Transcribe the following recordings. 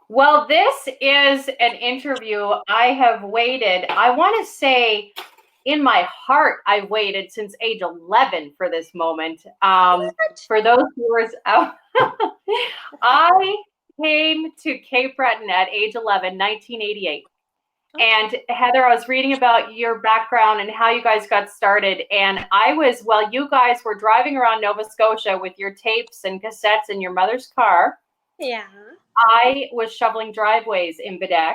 Well, this is an interview I have waited, I want to say, in my heart, I've waited since age 11 for this moment. What? For those viewers out, I came to Cape Breton at age 11, 1988. Okay. And Heather, I was reading about your background and how you guys got started. And while you guys were driving around Nova Scotia with your tapes and cassettes in your mother's car, Yeah. I was shoveling driveways in Bedeck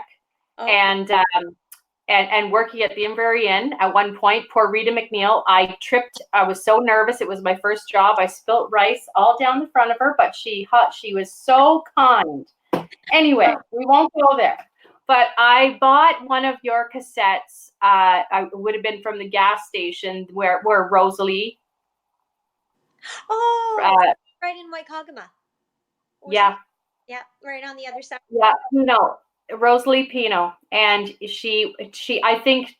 Okay. and working at the Inverary Inn at one point. Poor Rita McNeil. I tripped. I was so nervous. It was my first job. I spilt rice all down the front of her, but she was so kind. Anyway, Oh. we won't go there. But I bought one of your cassettes. I would have been from the gas station where Rosalie. Oh, Uh, right in Waikagama, wasn't yeah, it? Yeah, right on the other side. yeah, no, Rosalie Pino, and I think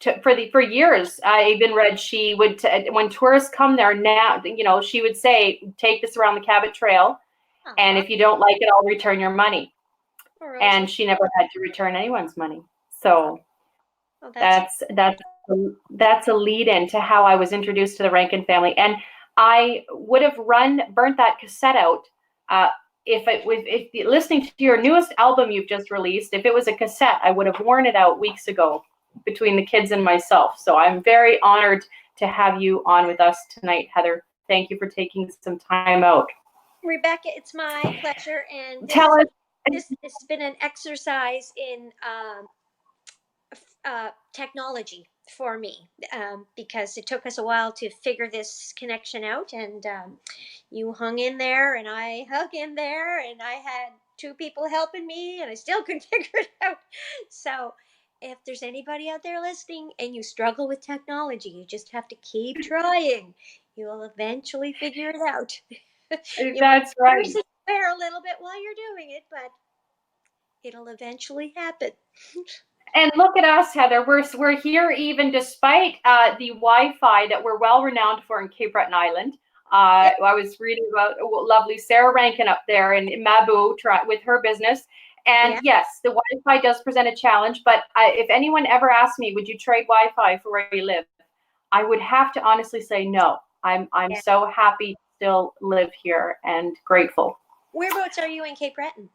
for years I even read she would when tourists come there now, she would say, take this around the Cabot Trail, and Aw, if you don't like it, I'll return your money. Rosalie. And she never had to return anyone's money. Oh, So well, that's that's a lead in to how I was introduced to the Rankin family, and I would have burnt that cassette out. Uh, if listening to your newest album you've just released, if it was a cassette, I would have worn it out weeks ago between the kids and myself. So I'm very honored to have you on with us tonight, Heather. Thank you for taking some time out. Rebecca. It's my pleasure, and Tell us. this has been an exercise in technology for me, because it took us a while to figure this connection out, and you hung in there and I hung in there, and I had two people helping me and I still couldn't figure it out. So if there's anybody out there listening and you struggle with technology, you just have to keep trying. You will eventually figure it out. You might That's right. persevere a little bit while you're doing it, but it'll eventually happen. And look at us, Heather. We're here even despite the Wi-Fi that we're well renowned for in Cape Breton Island. Yep. I was reading about lovely Sarah Rankin up there in Mabu with her business. And Yeah. yes, the Wi-Fi does present a challenge. But if anyone ever asked me, would you trade Wi-Fi for where you live? I would have to honestly say no. I'm Yeah. so happy to still live here and grateful. Whereabouts are you in Cape Breton?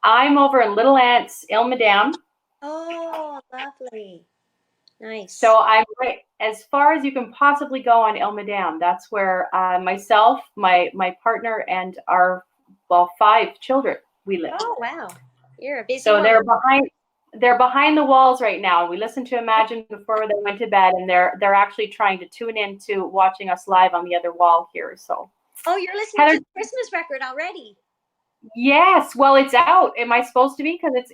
I'm over in Little Ants, Ilmadam. Oh, lovely. Nice. So I'm right as far as you can possibly go on Ilmadam. That's where myself, my partner, and our 5 children we live. Oh, wow. You're a busy So woman. they're behind the walls right now. We listened to Imagine before they went to bed, and they're actually trying to tune in to watching us live on the other wall here. So Oh, you're listening to Heather, the Christmas record already. yes. Well, it's out. Am I supposed to be? Because it's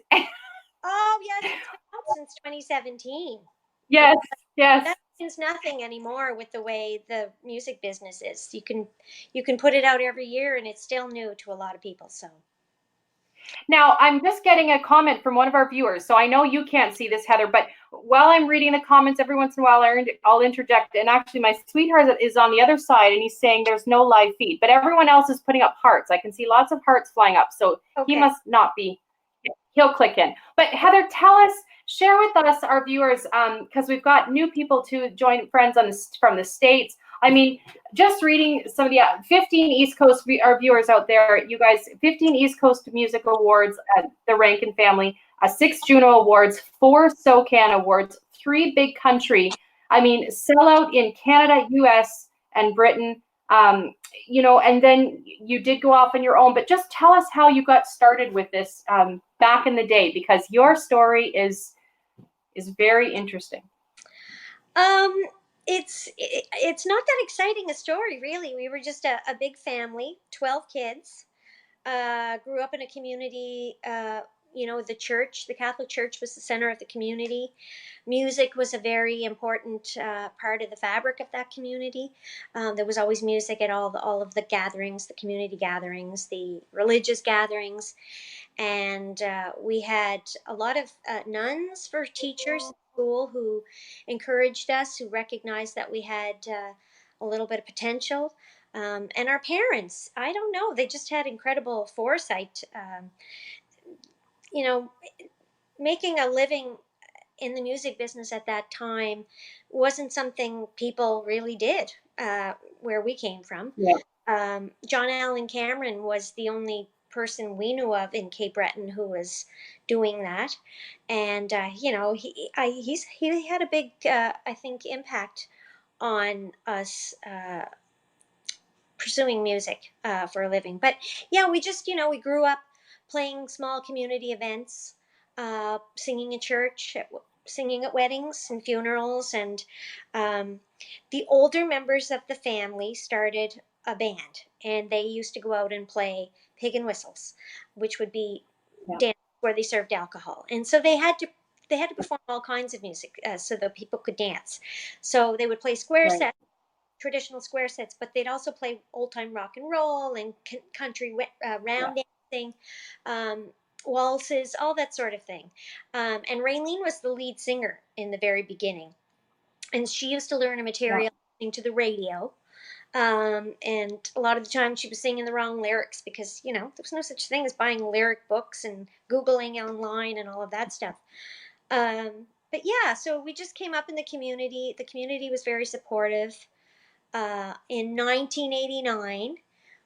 Oh, yes, it's been out since 2017. yes, yes. That means nothing anymore with the way the music business is. You can put it out every year and it's still new to a lot of people. So, Now, I'm just getting a comment from one of our viewers. So I know you can't see this, Heather, but while I'm reading the comments, every once in a while I'll interject. And actually, my sweetheart is on the other side, and he's saying there's no live feed, but everyone else is putting up hearts. I can see lots of hearts flying up. So he okay. must not be, he'll click in. But Heather, share with us, our viewers, because we've got new people to join, friends from the States. I mean, just reading some of the 15 East Coast our viewers out there, you guys, 15 East Coast Music Awards, the Rankin family, 6 Juno Awards, 4 SOCAN Awards, 3 Big Country. I mean, sellout in Canada, US, and Britain. And then you did go off on your own, but just tell us how you got started with this back in the day, because your story is very interesting. Um, it's not that exciting a story, really. We were just a big family, 12 kids. Grew up in a community. The church, the Catholic Church, was the center of the community. Music was a very important part of the fabric of that community. There was always music at all of the gatherings, the community gatherings, the religious gatherings, and we had a lot of nuns for teachers in school who encouraged us, who recognized that we had a little bit of potential. And our parents, I don't know, they just had incredible foresight. you know, making a living in the music business at that time wasn't something people really did where we came from. Yeah. John Allen Cameron was the only person we knew of in Cape Breton who was doing that, and he had a big I think impact on us pursuing music for a living. But yeah, we just, we grew up playing small community events, singing in church, singing at weddings and funerals. And um, the older members of the family started a band, and they used to go out and play pig and whistles, which would be Yeah. dance where they served alcohol. And so they had to perform all kinds of music so that people could dance. So they would play square Right. sets, traditional square sets, but they'd also play old time rock and roll and country Yeah. round dancing, um, waltzes, all that sort of thing. And Raylene was the lead singer in the very beginning, and she used to learn her Yeah. material listening to the radio. And a lot of the time she was singing the wrong lyrics because, there was no such thing as buying lyric books and Googling online and all of that stuff. But yeah, so we just came up in the community. The community was very supportive. In 1989,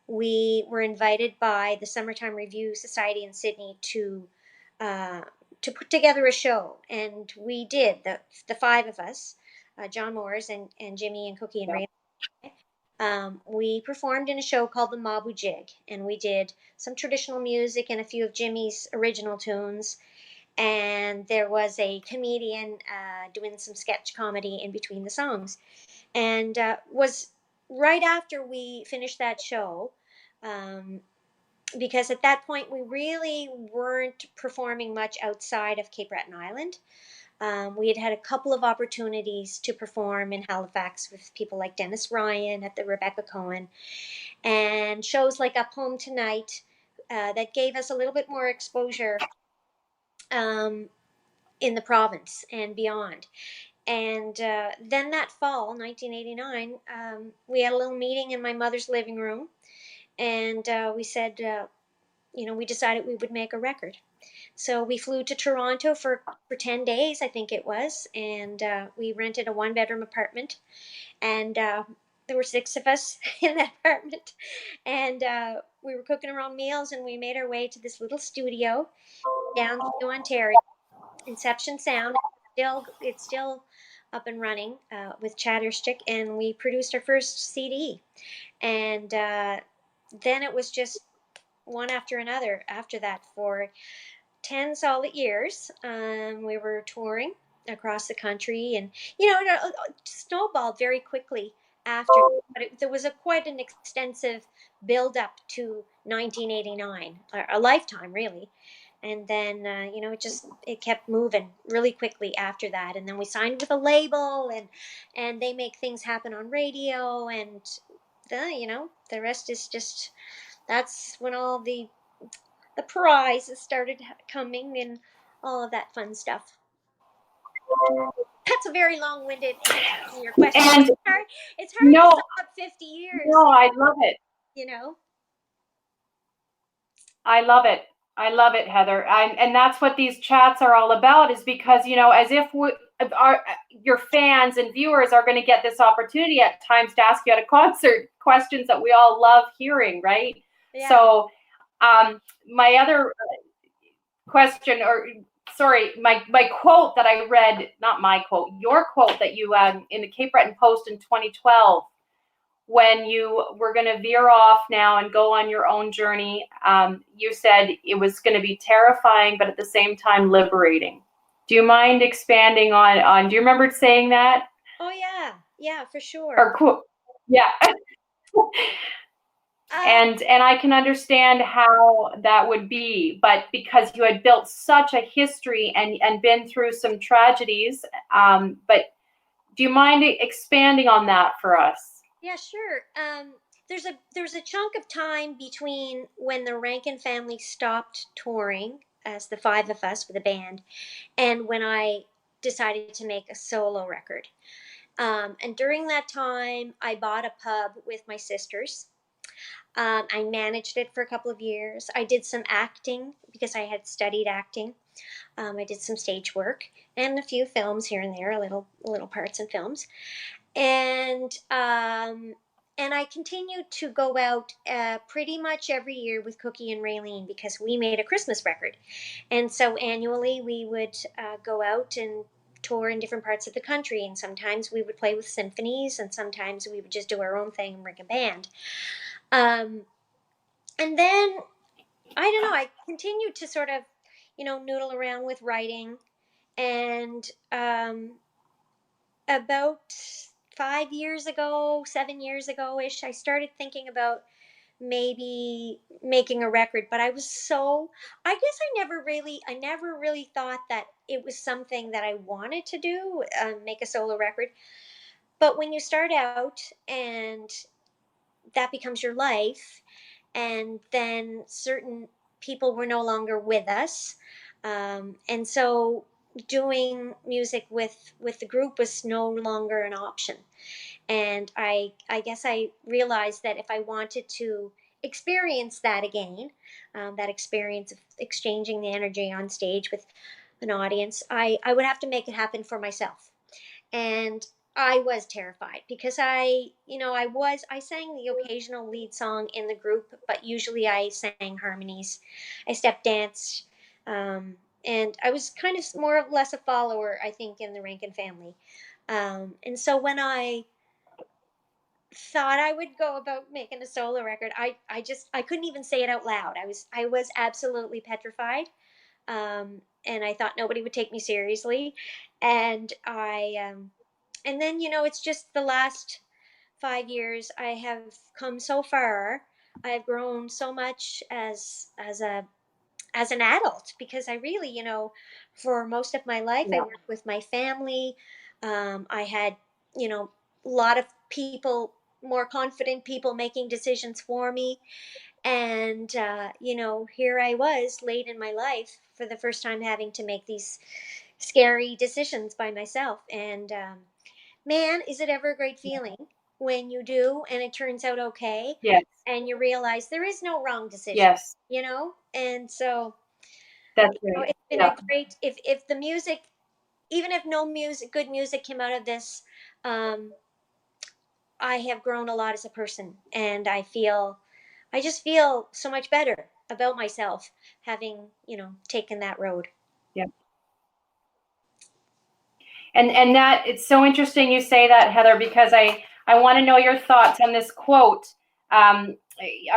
we were invited by the Summertime Review Society in Sydney uh, to put together a show, and we did. The five of us, John Moores and Jimmy and Cookie and Yeah. Ray. We performed in a show called the Mabu Jig, and we did some traditional music and a few of Jimmy's original tunes. And there was a comedian doing some sketch comedy in between the songs, and was right after we finished that show, um, because at that point we really weren't performing much outside of Cape Breton Island. We had had a couple of opportunities to perform in Halifax with people like Dennis Ryan at the Rebecca Cohen, and shows like Up Home Tonight that gave us a little bit more exposure um, in the province and beyond. And then that fall, 1989, we had a little meeting in my mother's living room, and we said, we decided we would make a record. So we flew to Toronto for 10 days, I think it was, and we rented a one-bedroom apartment, and there were six of us in that apartment, and we were cooking our own meals, and we made our way to this little studio down to Ontario, Inception Sound. It's still up and running with Chatterstick, and we produced our first CD. And then it was just one after another after that for 10 solid years. We were touring across the country, and it snowballed very quickly after, but there was quite an extensive build up to 1989, a lifetime really. And then it kept moving really quickly after that, and then we signed with a label, and they make things happen on radio, and the rest is just, that's when all the prizes started coming and all of that fun stuff. That's a very long-winded answer to your question. And It's hard to no, sum up 50 years, no, I love it. you know. I love it. I love it, Heather. And that's what these chats are all about, is because, as if your fans and viewers are going to get this opportunity at times to ask you at a concert questions that we all love hearing, right? Yeah. So, my other question, or sorry, my quote that I read, not my quote, your quote that you in the Cape Breton Post in 2012, when you were going to veer off now and go on your own journey, you said it was going to be terrifying, but at the same time liberating. Do you mind expanding on do you remember saying that? Oh yeah, for sure. Or cool. Yeah. Uh, And I can understand how that would be, but because you had built such a history and been through some tragedies, but do you mind expanding on that for us? yeah, sure. There's a chunk of time between when the Rankin family stopped touring as the five of us with a band, and when I decided to make a solo record. And during that time, I bought a pub with my sisters, I managed it for a couple of years. I did some acting because I had studied acting. I did some stage work and a few films here and there, little parts in films, and I continued to go out pretty much every year with Cookie and Raylene because we made a Christmas record, and so annually we would go out and tour in different parts of the country, and sometimes we would play with symphonies, and sometimes we would just do our own thing and bring a band. Um, and then I don't know. I continued to sort of, noodle around with writing, and about 5 years ago, 7 years ago ish, I started thinking about maybe making a record. But I guess I never really thought that it was something that I wanted to do, make a solo record. But when you start out and that becomes your life, and then certain people were no longer with us, and so doing music with the group was no longer an option. And I guess I realized that if I wanted to experience that again, that experience of exchanging the energy on stage with an audience, I would have to make it happen for myself. And I was terrified because I sang the occasional lead song in the group, but usually I sang harmonies. I step danced, and I was kind of more or less a follower, I think, in the Rankin family. And so when I thought I would go about making a solo record, I couldn't even say it out loud. I was absolutely petrified, and I thought nobody would take me seriously. And then it's just the last 5 years I have come so far. I've grown so much as an adult because I really, for most of my life I Yeah. worked with my family. I had, a lot of people, more confident people making decisions for me. And here I was late in my life for the first time having to make these scary decisions by myself. And man, is it ever a great feeling when you do and it turns out okay, Yes. and you realize there is no wrong decision, Yes. and so That's right. it's been a Yeah. great, if the music, even if no good music came out of this, um I have grown a lot as a person, and I just feel so much better about myself having, taken that road. Yeah. And that it's so interesting you say that, Heather, because I want to know your thoughts on this quote. I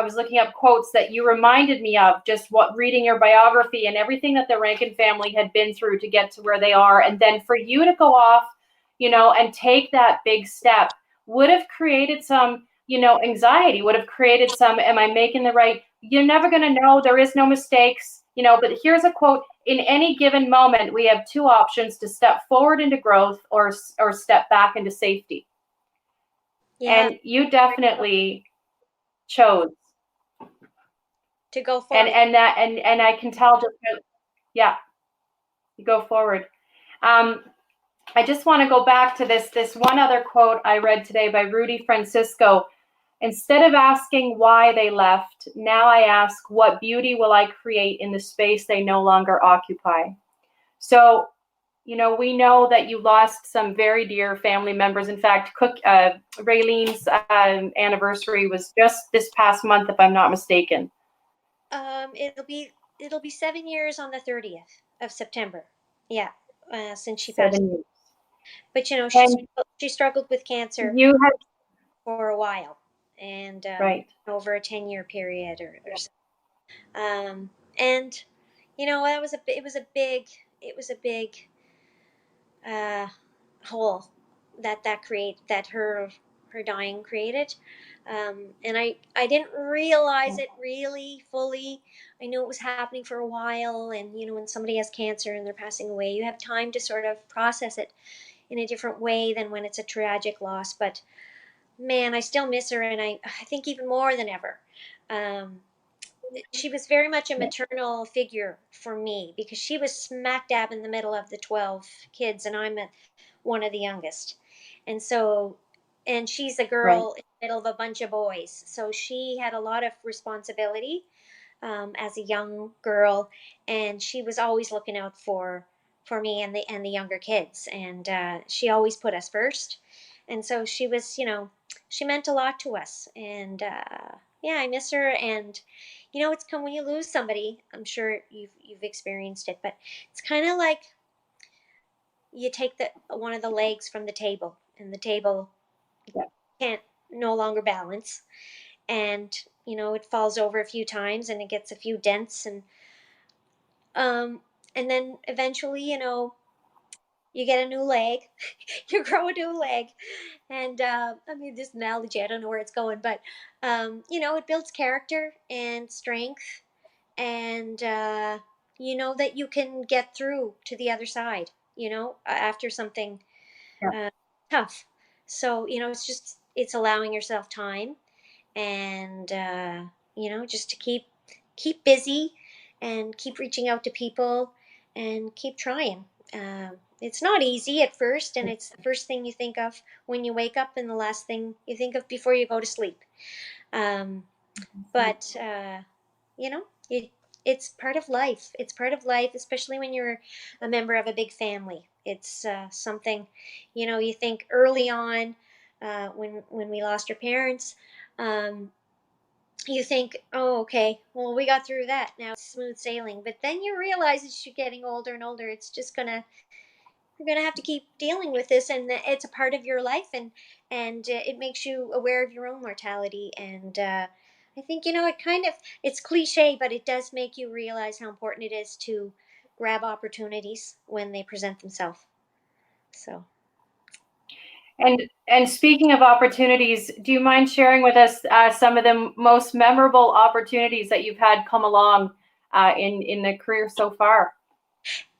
was looking up quotes that you reminded me of, just what reading your biography and everything that the Rankin family had been through to get to where they are, and then for you to go off, and take that big step would have created some, anxiety, would have created some, am I making the right? You're never going to know. There is no mistakes, but here's a quote: in any given moment, we have two options: to step forward into growth, or step back into safety. Yeah, And you definitely chose. to go And forward. I can tell just yeah, you go forward. Um, I just want to go back to this one other quote I read today by Rudy Francisco. Instead of asking why they left, now I ask, what beauty will I create in the space they no longer occupy? So, we know that you lost some very dear family members. In fact, Raylene's anniversary was just this past month, if I'm not mistaken. It'll be 7 years on the 30th of September. Yeah, since she passed. 7 years. But And she struggled with cancer you had, for a while, and right. over a 10-year period, or so. And that was a big uh, hole that her dying created. And I didn't realize it really fully. I knew it was happening for a while, and when somebody has cancer and they're passing away, you have time to sort of process it in a different way than when it's a tragic loss. But man, I still miss her, and I think even more than ever. Um, she was very much a maternal figure for me because she was smack dab in the middle of the 12 kids, and I'm one of the youngest. And so and she's a Right. girl in the middle of a bunch of boys. So she had a lot of responsibility as a young girl, and she was always looking out for me and the younger kids, and she always put us first. And so she was, she meant a lot to us, and yeah, I miss her. And it's come when you lose somebody. I'm sure you've experienced it, but it's kind of like you take the one of the legs from the table, and the table Yeah. can't no longer balance, and it falls over a few times and it gets a few dents, um and then eventually you get a new leg. You grow a new leg, and I mean, this analogy, I don't know where it's going, but it builds character and strength, and you know that you can get through to the other side, after something Yeah. uh, tough. So it's allowing yourself time, and just to keep busy, and keep reaching out to people, and keep trying. It's not easy at first, and it's the first thing you think of when you wake up, and the last thing you think of before you go to sleep. um, but you know it, it's part of life. It's part of life, especially when you're a member of a big family. It's something, you think early on, when we lost our parents. You think, oh, okay, well, we got through that. Now it's smooth sailing. But then you realize as you're getting older and older, it's just you're gonna have to keep dealing with this, and it's a part of your life, and it makes you aware of your own mortality. And I think it's cliche, but it does make you realize how important it is to grab opportunities when they present themselves. So. And speaking of opportunities, do you mind sharing with us some of the most memorable opportunities that you've had come along in the career so far?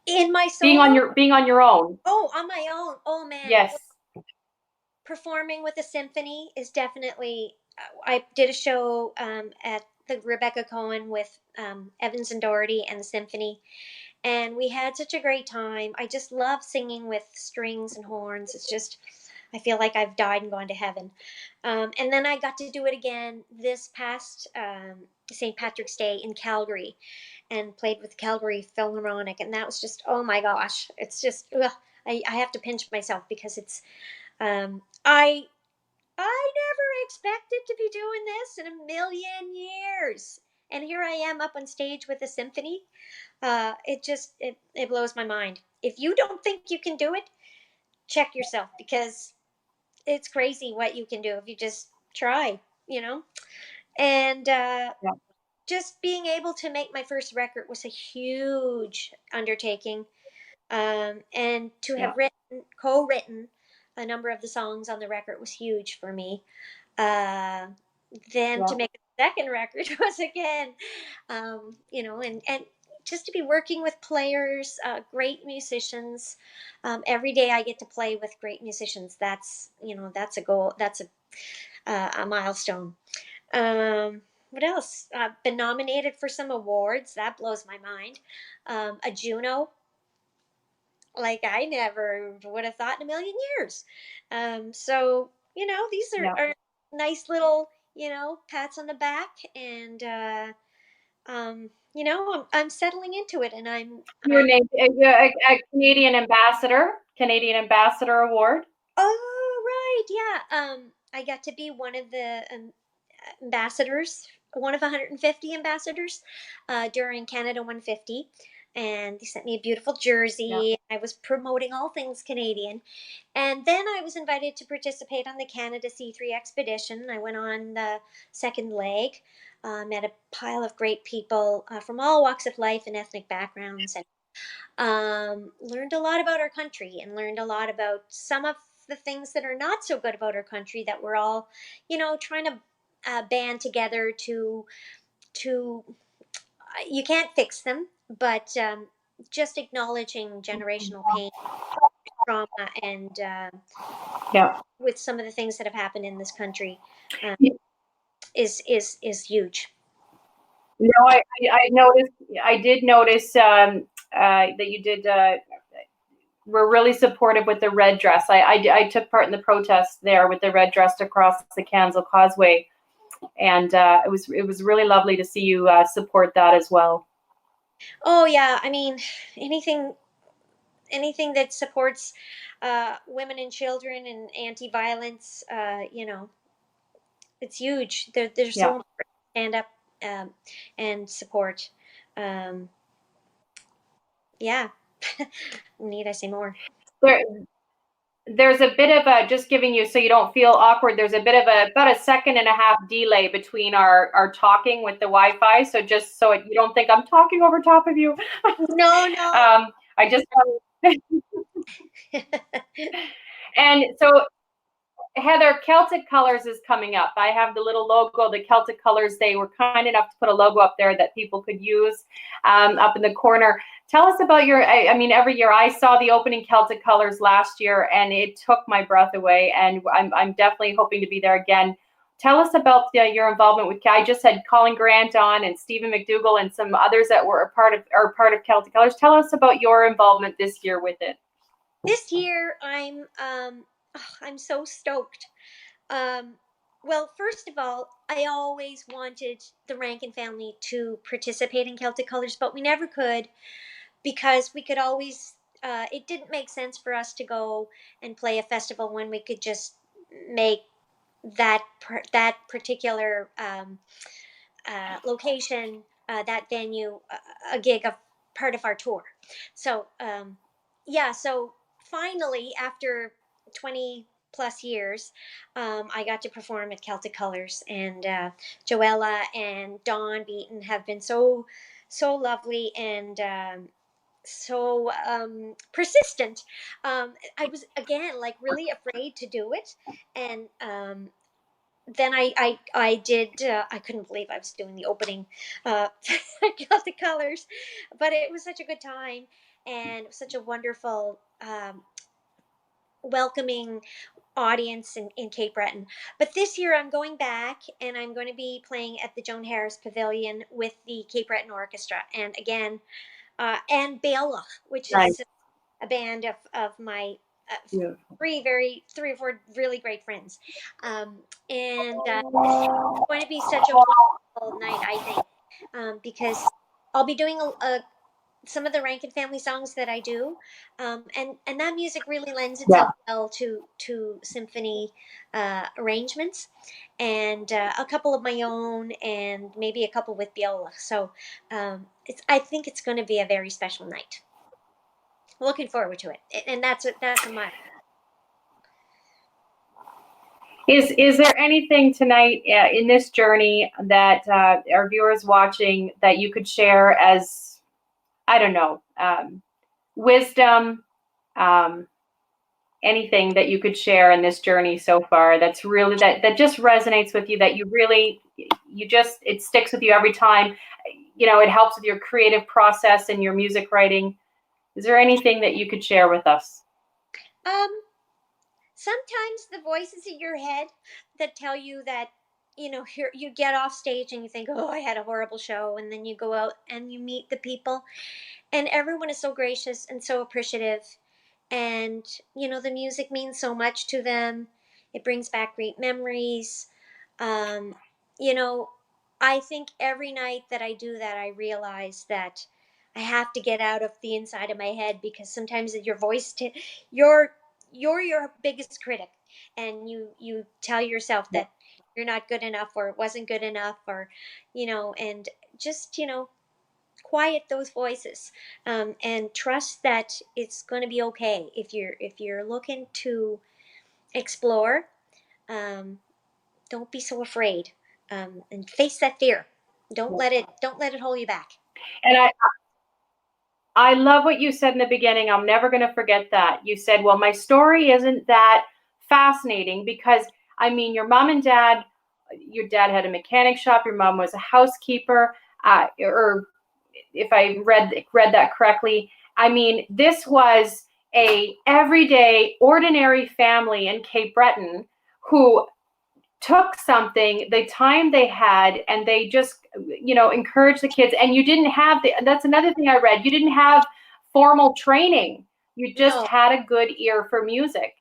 In my solo. Being on your own. Oh, on my own. Oh man. Yes. Performing with a symphony is definitely. I did a show at the Rebecca Cohen with Evans and Doherty and the symphony, and we had such a great time. I just love singing with strings and horns. It's just, I feel like I've died and gone to heaven. And then I got to do it again this past St. Patrick's Day in Calgary, and played with the Calgary Philharmonic, and that was just, oh my gosh, it's just, ugh, I have to pinch myself because it's I never expected to be doing this in a million years. And here I am up on stage with a symphony. It blows my mind. If you don't think you can do it, check yourself, because it's crazy what you can do if you just try, And Yeah. just being able to make my first record was a huge undertaking. And to Yeah. have co-written a number of the songs on the record was huge for me. Uh, then Yeah. to make a second record was again, and just to be working with players, great musicians. Every day I get to play with great musicians. That's a goal. That's a milestone. What else? I've been nominated for some awards. That blows my mind. A Juno, like I never would have thought in a million years. So these Yeah. are nice little pats on the back, and I'm settling into it, and Your I'm name, a Canadian Ambassador Award. oh right, yeah. I got to be one of the ambassadors, one of 150 ambassadors during Canada 150. And they sent me a beautiful Yeah. jersey. I was promoting all things Canadian. And then I was invited to participate on the Canada C3 expedition. I went on the second leg, met a pile of great people from all walks of life and ethnic backgrounds, and learned a lot about our country, and learned a lot about some of the things that are not so good about our country, that we're all, trying to band together to you can't fix them, but just acknowledging generational pain, trauma, and Yeah. with some of the things that have happened in this country, uh, You is huge. know, I noticed. I did notice that you did were really supportive with the red dress. I took part in the protest there with the red dress across the Kansas Causeway, and it was really lovely to see you support that as well. Oh yeah, I mean, anything that supports women and children and anti-violence, it's huge. They're Yeah. so important to stand up and support. Um, yeah. Need I say more? There's a bit of a, just giving you so you don't feel awkward, there's a bit of about a 1.5 second delay between our talking with the Wi-Fi. So just so you don't think I'm talking over top of you. No, no. I just and so Heather, Celtic Colours is coming up. I have the little logo, the Celtic Colours. They were kind enough to put a logo up there that people could use up in the corner. Tell us about your, I mean, every year I saw the opening Celtic Colours last year and it took my breath away, and I'm definitely hoping to be there again. Tell us about your involvement with, I just had Colin Grant on and Stephen McDougall and some others that were part of Celtic Colours. Tell us about your involvement this year with it. This year, I'm so stoked. Um, well, first of all, I always wanted the Rankin family to participate in Celtic Colors, but we never could because we could always. It didn't make sense for us to go and play a festival when we could just make that particular location, that venue, a gig of part of our tour. So yeah, so finally after 20 plus years, I got to perform at Celtic Colors, and Joella and Dawn Beaton have been so lovely and so persistent. I was again like really afraid to do it, and then I did. I couldn't believe I was doing the opening. I got the colors, but it was such a good time, and it was such a wonderful, welcoming audience in Cape Breton. But this year I'm going back, and I'm going to be playing at the Joan Harris Pavilion with the Cape Breton Orchestra, and again, and Beowulf, which Nice. is a band of my Yeah. three or four really great friends, and going to be such a wonderful night, I think, because I'll be doing some of the Rankin family songs that I do, and that music really lends Yeah. itself well to symphony arrangements, and a couple of my own, and maybe a couple with viola. So I think it's going to be a very special night. Looking forward to it, and that's a must. Is there anything tonight in this journey that our viewers watching that you could share as, I don't know, wisdom, anything that you could share in this journey so far that's really that just resonates with you, that you really, it sticks with you every time, it helps with your creative process and your music writing. Is there anything that you could share with us? Sometimes the voices in your head that tell you that, you get off stage and you think, oh, I had a horrible show, and then you go out and you meet the people, and everyone is so gracious and so appreciative, and the music means so much to them. It brings back great memories. um, you know I think every night that I do that, I realize that I have to get out of the inside of my head, because sometimes your voice you're your biggest critic, and you tell yourself that you're not good enough, or it wasn't good enough, or and just quiet those voices, and trust that it's going to be okay. If you're looking to explore, um, don't be so afraid, and face that fear. Don't let it hold you back. And I love what you said in the beginning. I'm never going to forget that. You said, well, my story isn't that fascinating because, I mean, your mom and dad, your dad had a mechanic shop, your mom was a housekeeper, or if I read that correctly. I mean, this was a everyday, ordinary family in Cape Breton who took something, the time they had, and they just, encouraged the kids. And you didn't have that's another thing I read. You didn't have formal training. You just No. had a good ear for music.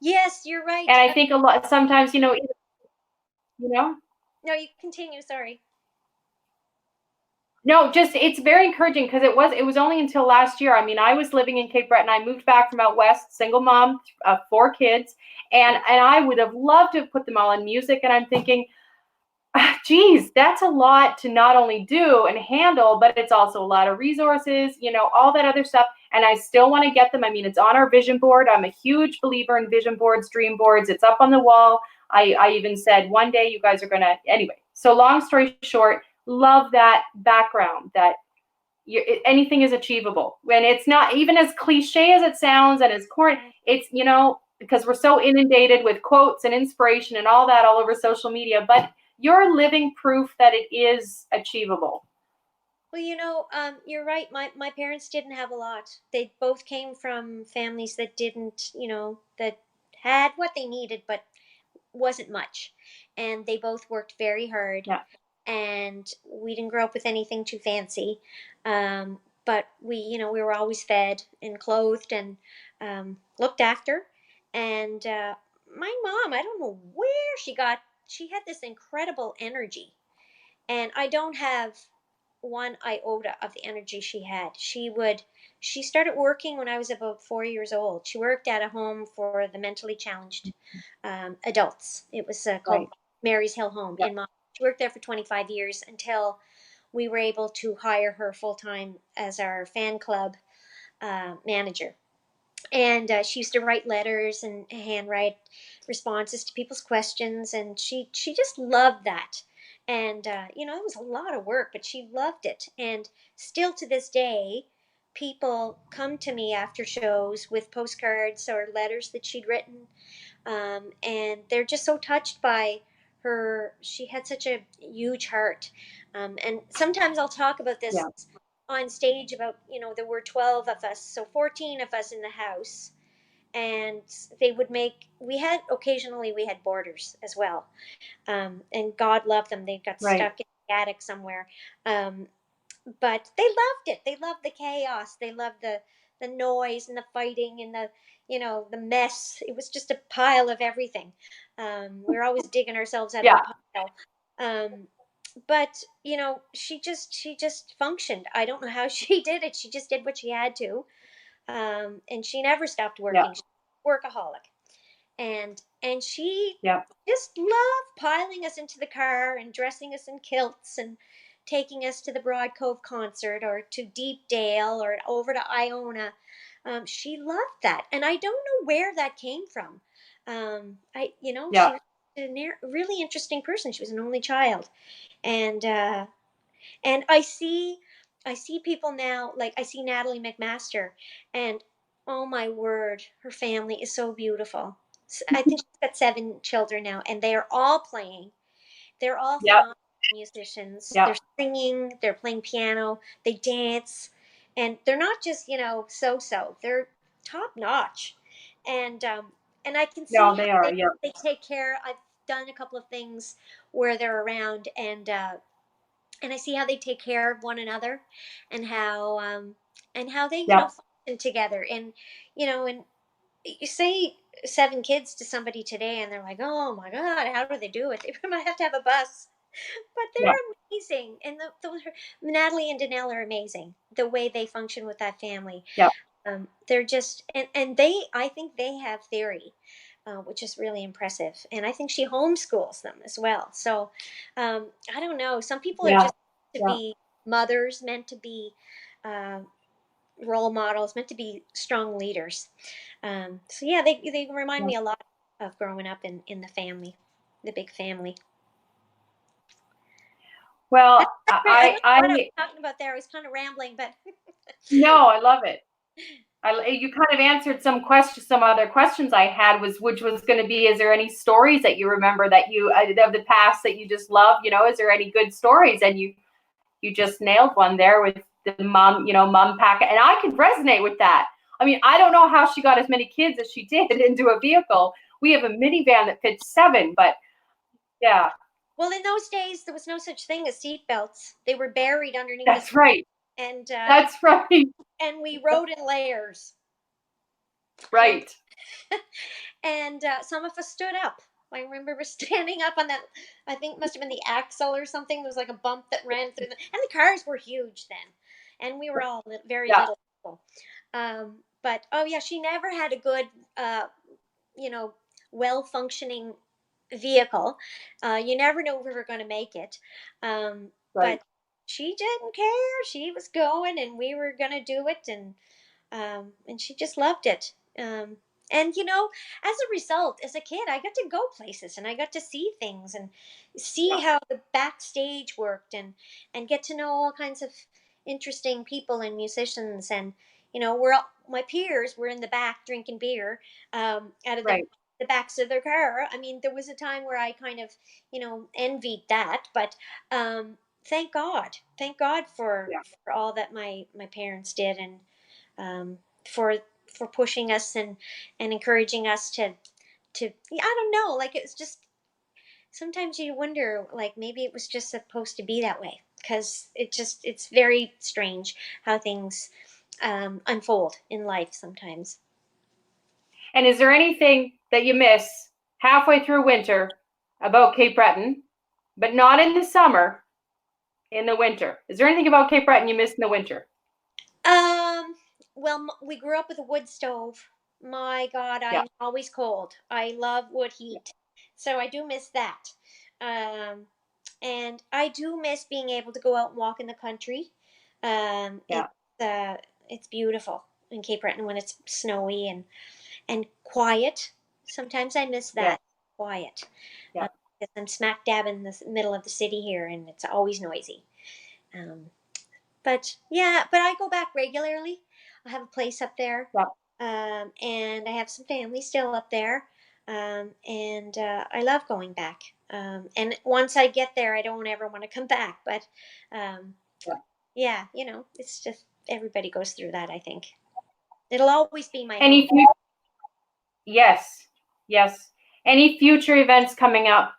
Yes, you're right. And I think a lot sometimes, you know, No, you continue. Sorry. no, just it's very encouraging because it was only until last year. I mean, I was living in Cape Breton. I moved back from out west, single mom, 4 kids, and I would have loved to have put them all in music. And I'm thinking, geez, that's a lot to not only do and handle, but it's also a lot of resources, all that other stuff. And I still want to get them. I mean, it's on our vision board. I'm a huge believer in vision boards, dream boards. It's up on the wall. I even said one day you guys are going to, anyway. So long story short, love that background that anything is achievable. When it's not even as cliche as it sounds and as corny, it's, because we're so inundated with quotes and inspiration and all that all over social media, but you're living proof that it is achievable. Well, you're right. My parents didn't have a lot. They both came from families that didn't, that had what they needed, but wasn't much. And they both worked very hard. Yeah. And we didn't grow up with anything too fancy. But we were always fed and clothed and looked after. And my mom, I don't know where she had this incredible energy. And I don't have one iota of the energy she had. She started working when I was about 4 years old. She worked at a home for the mentally challenged adults. It was called Right. Mary's Hill Home Yeah. in Mont. She worked there for 25 years until we were able to hire her full time as our fan club manager. And she used to write letters and handwrite responses to people's questions, and she just loved that. And it was a lot of work, but she loved it. And still to this day, people come to me after shows with postcards or letters that she'd written, and they're just so touched by her. She had such a huge heart, and sometimes I'll talk about this Yeah. on stage about there were 12 of us, so 14 of us in the house, and they would make we had boarders as well, and God love them, they got Right. stuck in the attic somewhere, um, but they loved it. They loved the chaos. They loved the noise and the fighting and the mess. It was just a pile of everything. We were always digging ourselves out of Yeah. the pile. But she just functioned. I don't know how she did it. She just did what she had to, and she never stopped Yeah. working. She was a workaholic, and she Yeah. just loved piling us into the car and dressing us in kilts and taking us to the Broad Cove concert or to Deepdale or over to Iona. She loved that, and I don't know where that came from. She Yeah. was a really interesting person. She was an only child, and and I see people now, like I see Natalie McMaster, and oh my word, her family is so beautiful. I think she's got 7 children now, and they are all playing. They're all Yeah. phenomenal musicians. Yeah. They're singing, they're playing piano, they dance, and they're not just so. They're top notch, and I can see No, how they are. Yeah. they take care. I've done a couple of things where they're around, and I see how they take care of one another, and how they Yeah. function together, and you say 7 kids to somebody today, and they're like, "Oh my God, how do they do it?" They might have to have a bus, but Yeah. they're amazing, and Natalie and Danelle are amazing. The way they function with that family, Yeah. they're just and they I think they have theory, which is really impressive, and I think she homeschools them as well. So I don't know, some people are Yeah. just to Yeah. be mothers, meant to be uh, role models, meant to be strong leaders. So yeah, they remind Yeah. me a lot of growing up in the family, the big family. Well, I don't know what I was I talking about there. I was kind of rambling, but no, I love it. You kind of answered some other questions I had which was going to be, is there any stories that you remember that you of the past that you just love? Is there any good stories? And you just nailed one there with the mom pack, and I can resonate with that. I mean, I don't know how she got as many kids as she did into a vehicle. We have a minivan that fits 7, but yeah, well, in those days there was no such thing as seat belts. They were buried underneath the that's seat, right. and That's right. and we rode in layers. Right. And some of us stood up. I remember standing up on that. I think it must have been the axle or something. There was like a bump that ran through and the cars were huge then, and we were all very Yeah. little people. But oh yeah, she never had a good, uh, you know, well functioning vehicle. You never know if we were going to make it. Right. But she didn't care. She was going, and we were going to do it, and she just loved it. And as a result, as a kid, I got to go places and I got to see things and see Yeah. how the backstage worked and get to know all kinds of interesting people and musicians. And my peers were in the back drinking beer out of Right. the backs of their car. I mean, there was a time where I kind of envied that, but thank God Yeah. for all that my parents did, and um, for pushing us and encouraging us to I don't know, like, it was just sometimes you wonder, like, maybe it was just supposed to be that way, because it's very strange how things unfold in life sometimes. And is there anything that you miss halfway through winter about Cape Breton, but not in the summer, in the winter? Is there anything about Cape Breton you miss in the winter? Um, well, we grew up with a wood stove. My God, Yeah. I'm always cold. I love wood heat. So I do miss that. Um, and I do miss being able to go out and walk in the country. Um, Yeah. it's it's beautiful in Cape Breton when it's snowy and quiet. Sometimes I miss Yeah. that quiet. Yeah. Because I'm smack dab in the middle of the city here, and it's always noisy. Um, but yeah, but I go back regularly. I have a place up there, Yeah. and I have some family still up there, and I love going back. And once I get there, I don't ever want to come back. But um, Yeah. yeah, it's just everybody goes through that. I think it'll always be my home. Any future? Yes. Yes. Any future events coming up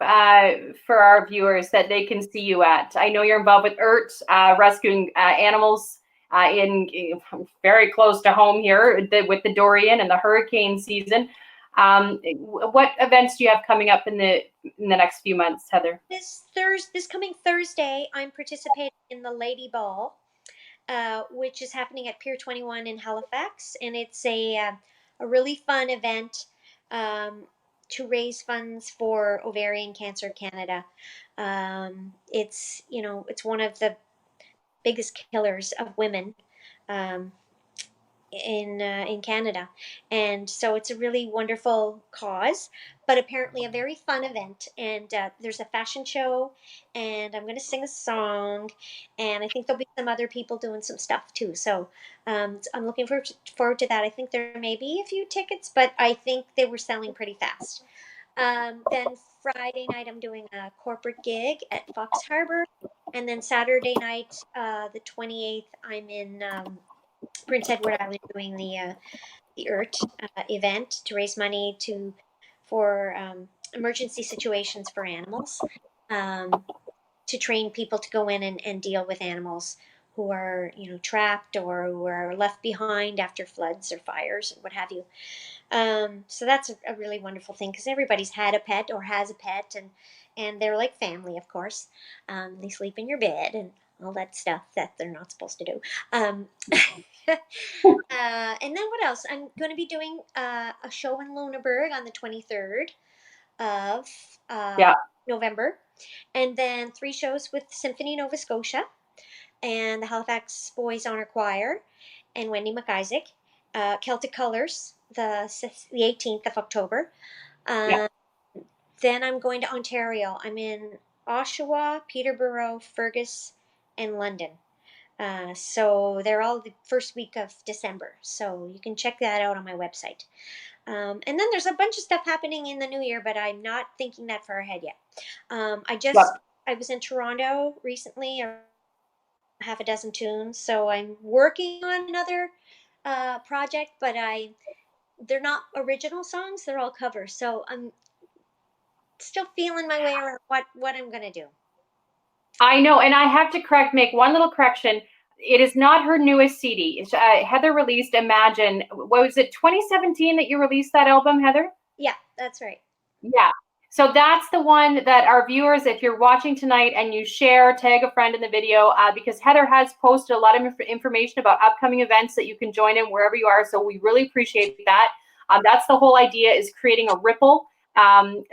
for our viewers that they can see you at? I know you're involved with ERT, rescuing animals in very close to home here with the Dorian and the hurricane season. What events do you have coming up in the next few months, Heather? This coming Thursday, I'm participating in the Lady Ball, which is happening at Pier 21 in Halifax, and it's a really fun event to raise funds for Ovarian Cancer Canada. It's one of the biggest killers of women. Um, in Canada, and so it's a really wonderful cause, but apparently a very fun event. And there's a fashion show, and I'm going to sing a song, and I think there'll be some other people doing some stuff too. So I'm looking forward to that. I think there may be a few tickets, but I think they were selling pretty fast. Then Friday night I'm doing a corporate gig at Fox Harbor, and then Saturday night, the 28th, I'm in Prince Edward Island doing the ERT event to raise money for emergency situations for animals, um, to train people to go in and deal with animals who are trapped or who are left behind after floods or fires or what have you. So that's a really wonderful thing, because everybody's had a pet or has a pet, and they're like family, of course. They sleep in your bed and all that stuff that they're not supposed to do. Um, and then what else? I'm going to be doing a show in Lunenburg on the 23rd of Yeah. November, and then 3 shows with Symphony Nova Scotia and the Halifax Boys Honor Choir and Wendy McIsaac. Celtic Colours the 18th of October. Yeah. Um, then I'm going to Ontario. I'm in Oshawa, Peterborough, Fergus, and London. So they're all the first week of December. So you can check that out on my website. And then there's a bunch of stuff happening in the new year, but I'm not thinking that far ahead yet. Yeah. I was in Toronto recently, half a dozen tunes. So I'm working on another project, but they're not original songs; they're all covers. So I'm still feeling my way around what I'm gonna do. I know, and I have to make one little correction. It is not her newest CD. Heather released Imagine. What was it, 2017 that you released that album, Heather? Yeah, that's right. Yeah. So that's the one that our viewers, if you're watching tonight and you share, tag a friend in the video, because Heather has posted a lot of information about upcoming events that you can join in wherever you are. So we really appreciate that. That's the whole idea, is creating a ripple.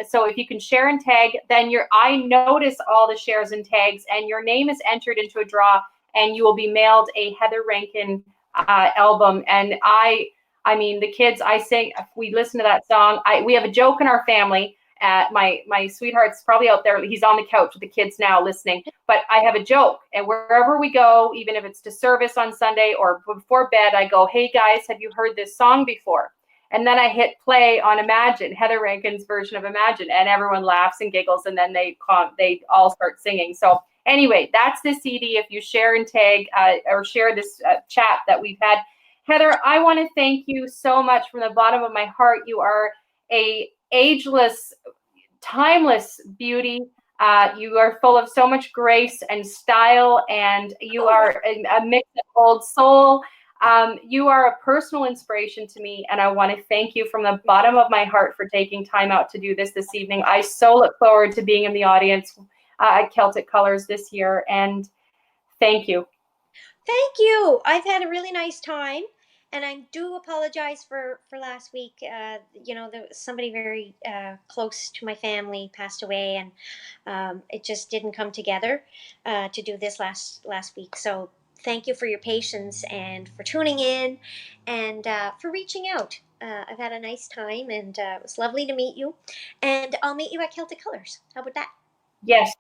So if you can share and tag, then I notice all the shares and tags, and your name is entered into a draw, and you will be mailed a Heather Rankin album. And I mean, the kids, I sing, we listen to that song. We have a joke in our family. My sweetheart's probably out there. He's on the couch with the kids now listening. But I have a joke, and wherever we go, even if it's to service on Sunday or before bed, I go, "Hey guys, have you heard this song before?" And then I hit play on Imagine, Heather Rankin's version of Imagine, and everyone laughs and giggles, and then they all start singing. So anyway, that's the CD. If you share and tag or share this chat that we've had. Heather, I want to thank you so much from the bottom of my heart. You are a ageless, timeless beauty. You are full of so much grace and style, and you are a mix of old soul. You are a personal inspiration to me, and I want to thank you from the bottom of my heart for taking time out to do this evening. I so look forward to being in the audience at Celtic Colours this year, and thank you. Thank you. I've had a really nice time, and I do apologize for last week. Somebody very close to my family passed away, and it just didn't come together to do this last week. So thank you for your patience and for tuning in, and for reaching out. I've had a nice time, and it was lovely to meet you. And I'll meet you at Celtic Colours. How about that? Yes.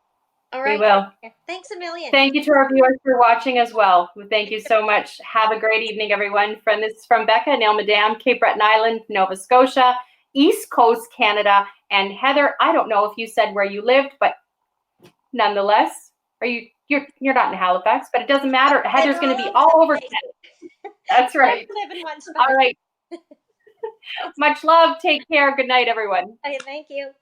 All right. We will. Thanks a million. Thank you to our viewers for watching as well. Thank you so much. Have a great evening, everyone. This is from Becca and Madame, Cape Breton Island, Nova Scotia, East Coast Canada, and Heather. I don't know if you said where you lived, but nonetheless, you're not in Halifax, but it doesn't matter. Heather's going to be all over Canada. That's right. Live in one spot. All right. Much love. Take care. Good night, everyone. Okay, thank you.